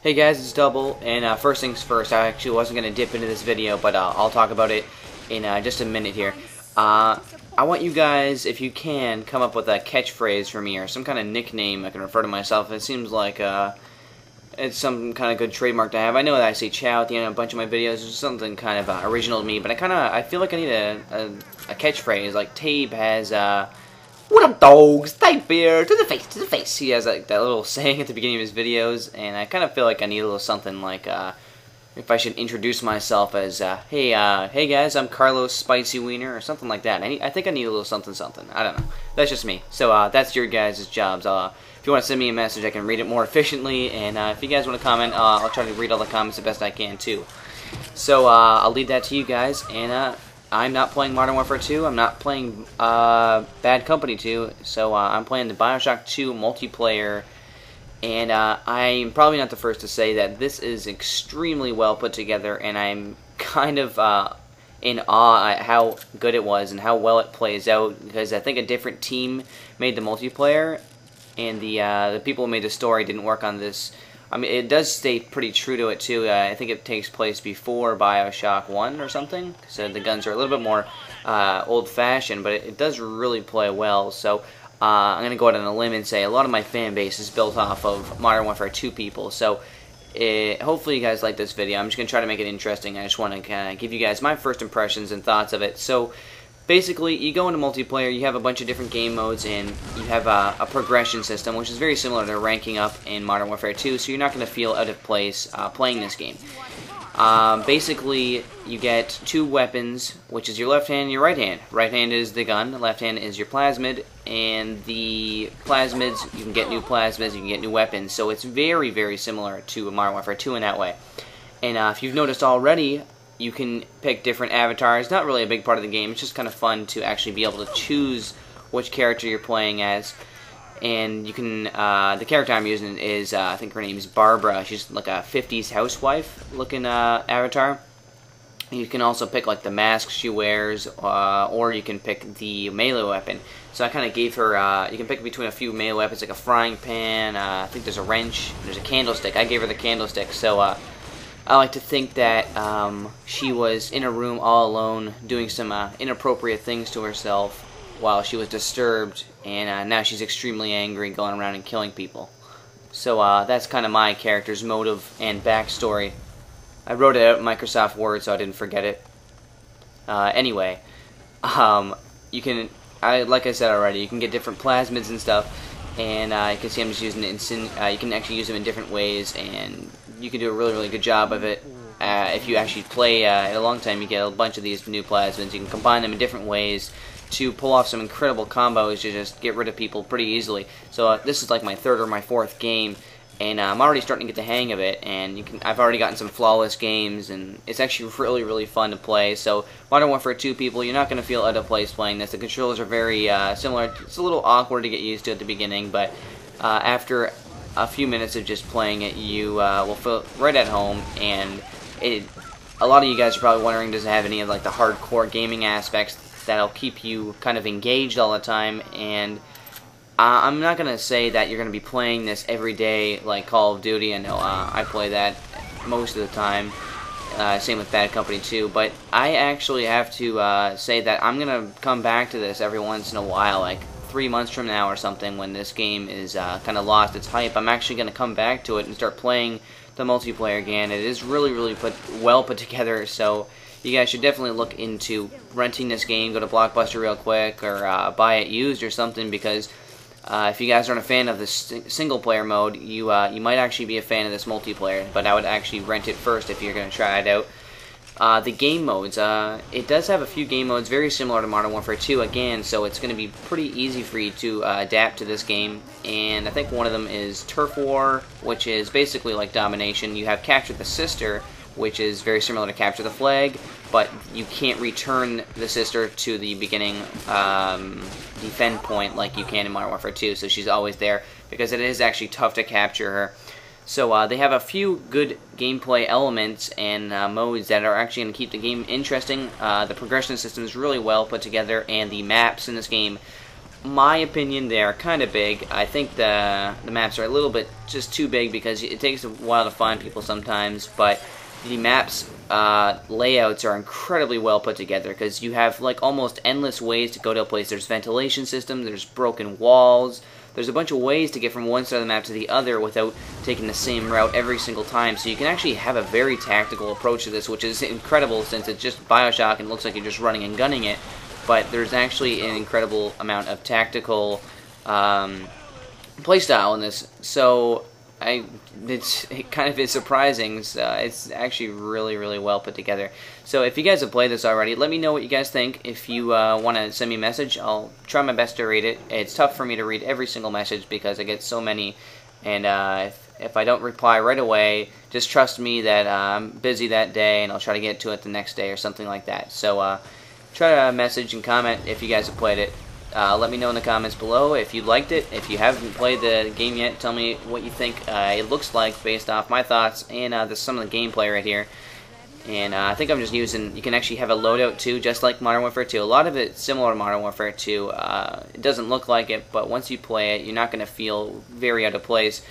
Hey guys, it's Double, and first things first, I actually wasn't going to dip into this video, but I'll talk about it in just a minute here. I want you guys, if you can, come up with a catchphrase for me, or some kind of nickname I can refer to myself. It seems like it's some kind of good trademark to have. I know that I say Chow at the end of a bunch of my videos, it's something kind of original to me, but I feel like I need a catchphrase, like Tabe has, "What up, dogs? Thank beer to the face, to the face." He has like that little saying at the beginning of his videos, and I kind of feel like I need a little something like, if I should introduce myself as, hey guys, I'm Carlos Spicy Wiener, or something like that. I think I need a little something. I don't know. That's just me. So that's your guys' jobs. If you want to send me a message, I can read it more efficiently, and if you guys want to comment, I'll try to read all the comments the best I can too. So I'll leave that to you guys, and I'm not playing Modern Warfare 2, I'm not playing Bad Company 2, so I'm playing the Bioshock 2 multiplayer, and I'm probably not the first to say that this is extremely well put together, and I'm kind of in awe at how good it was and how well it plays out, because I think a different team made the multiplayer, and the people who made the story didn't work on this. I mean, it does stay pretty true to it, too. I think it takes place before Bioshock 1 or something, so the guns are a little bit more old-fashioned, but it does really play well. So I'm going to go out on a limb and say a lot of my fan base is built off of Modern Warfare 2 people. So hopefully you guys like this video. I'm just going to try to make it interesting. I just want to kind of give you guys my first impressions and thoughts of it. So basically, you go into multiplayer, you have a bunch of different game modes, and you have a progression system, which is very similar to ranking up in Modern Warfare 2, so you're not going to feel out of place playing this game. Basically, you get two weapons, which is your left hand and your right hand. Right hand is the gun, the left hand is your plasmid, and the plasmids, you can get new plasmids, you can get new weapons, so it's very, very similar to Modern Warfare 2 in that way. And if you've noticed already, you can pick different avatars. Not really a big part of the game. It's just kind of fun to actually be able to choose which character you're playing as. And you can, the character I'm using is, I think her name is Barbara. She's like a 50s housewife looking avatar. You can also pick like the mask she wears, or you can pick the melee weapon. So I kind of gave her, you can pick between a few melee weapons, like a frying pan, I think there's a wrench, there's a candlestick. I gave her the candlestick, so I like to think that she was in a room all alone doing some inappropriate things to herself while she was disturbed, and now she's extremely angry, going around and killing people. So that's kind of my character's motive and backstory. I wrote it out in Microsoft Word so I didn't forget it. Anyway, you can, like I said already, you can get different plasmids and stuff, and you can see I'm just using it you can actually use them in different ways, and you can do a really, really good job of it. If you actually play in a long time, you get a bunch of these new plasmids. You can combine them in different ways to pull off some incredible combos to just get rid of people pretty easily. So this is like my third or my fourth game, and I'm already starting to get the hang of it, and I've already gotten some flawless games, and it's actually really, really fun to play. So Modern Warfare 2 people, you're not going to feel out of place playing this. The controls are very similar. It's a little awkward to get used to at the beginning, but after a few minutes of just playing it, you will feel right at home, and a lot of you guys are probably wondering, does it have any of like the hardcore gaming aspects that'll keep you kind of engaged all the time? And I'm not going to say that you're going to be playing this every day like Call of Duty. I know I play that most of the time, same with Bad Company 2, but I actually have to say that I'm going to come back to this every once in a while, like 3 months from now or something, when this game is kind of lost its hype. I'm actually going to come back to it and start playing the multiplayer again. It is really, really well put together, so you guys should definitely look into renting this game. Go to Blockbuster real quick, or buy it used or something, because if you guys aren't a fan of this single-player mode, you might actually be a fan of this multiplayer, but I would actually rent it first if you're going to try it out. The game modes, it does have a few game modes very similar to Modern Warfare 2 again, so it's going to be pretty easy for you to adapt to this game, and I think one of them is Turf War, which is basically like domination. You have Capture the Sister, which is very similar to Capture the Flag, but you can't return the sister to the beginning defend point like you can in Modern Warfare 2, so she's always there, because it is actually tough to capture her. So they have a few good gameplay elements and modes that are actually going to keep the game interesting. The progression system is really well put together, and the maps in this game my opinion, they are kind of big. I think the maps are a little bit just too big because it takes a while to find people sometimes, but the maps layouts are incredibly well put together because you have like almost endless ways to go to a place. There's ventilation systems, there's broken walls, there's a bunch of ways to get from one side of the map to the other without taking the same route every single time. So you can actually have a very tactical approach to this, which is incredible since it's just Bioshock and it looks like you're just running and gunning it. But there's actually an incredible amount of tactical playstyle in this. So it kind of is surprising. So it's actually really, really well put together. So if you guys have played this already, let me know what you guys think. If you want to send me a message, I'll try my best to read it. It's tough for me to read every single message because I get so many, and if I don't reply right away, just trust me that I'm busy that day, and I'll try to get to it the next day or something like that. So try to message and comment if you guys have played it. Let me know in the comments below if you liked it. If you haven't played the game yet, tell me what you think it looks like based off my thoughts and some of the gameplay right here. And I think I'm just using, you can actually have a loadout too, just like Modern Warfare 2. A lot of it's similar to Modern Warfare 2. It doesn't look like it, but once you play it, you're not going to feel very out of place.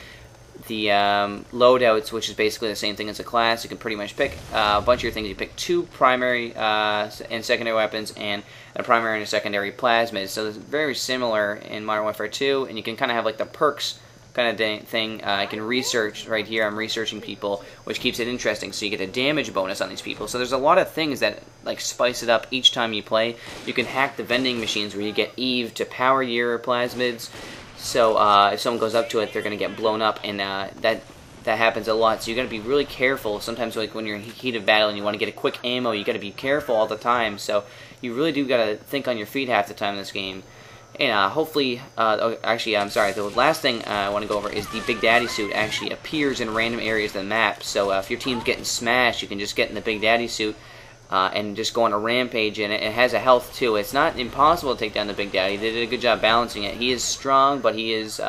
The loadouts, which is basically the same thing as a class, you can pretty much pick a bunch of your things. You pick 2 primary and secondary weapons and a primary and a secondary plasmid. So it's very similar in Modern Warfare 2, and you can kind of have like the perks kind of thing. I can research right here. I'm researching people, which keeps it interesting. So you get a damage bonus on these people. So there's a lot of things that like spice it up each time you play. You can hack the vending machines where you get Eve to power your plasmids. So if someone goes up to it, they're going to get blown up, and that happens a lot. So you got to be really careful. Sometimes, like when you're in heat of battle and you want to get a quick ammo, you got to be careful all the time. So you really do got to think on your feet half the time in this game. And hopefully, actually, I'm sorry. The last thing I want to go over is the Big Daddy suit actually appears in random areas of the map. So if your team's getting smashed, you can just get in the Big Daddy suit and just go on a rampage. And it has a health too. It's not impossible to take down the Big Daddy. They did a good job balancing it. He is strong, but he is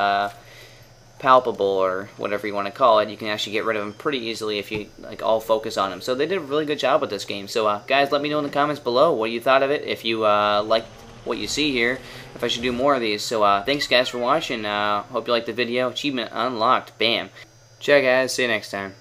palpable, or whatever you want to call it. You can actually get rid of him pretty easily if you like all focus on him. So they did a really good job with this game. So guys, let me know in the comments below what you thought of it. If you like what you see here, if I should do more of these. So thanks guys for watching. Hope you liked the video. Achievement unlocked. Bam. Ciao guys. See you next time.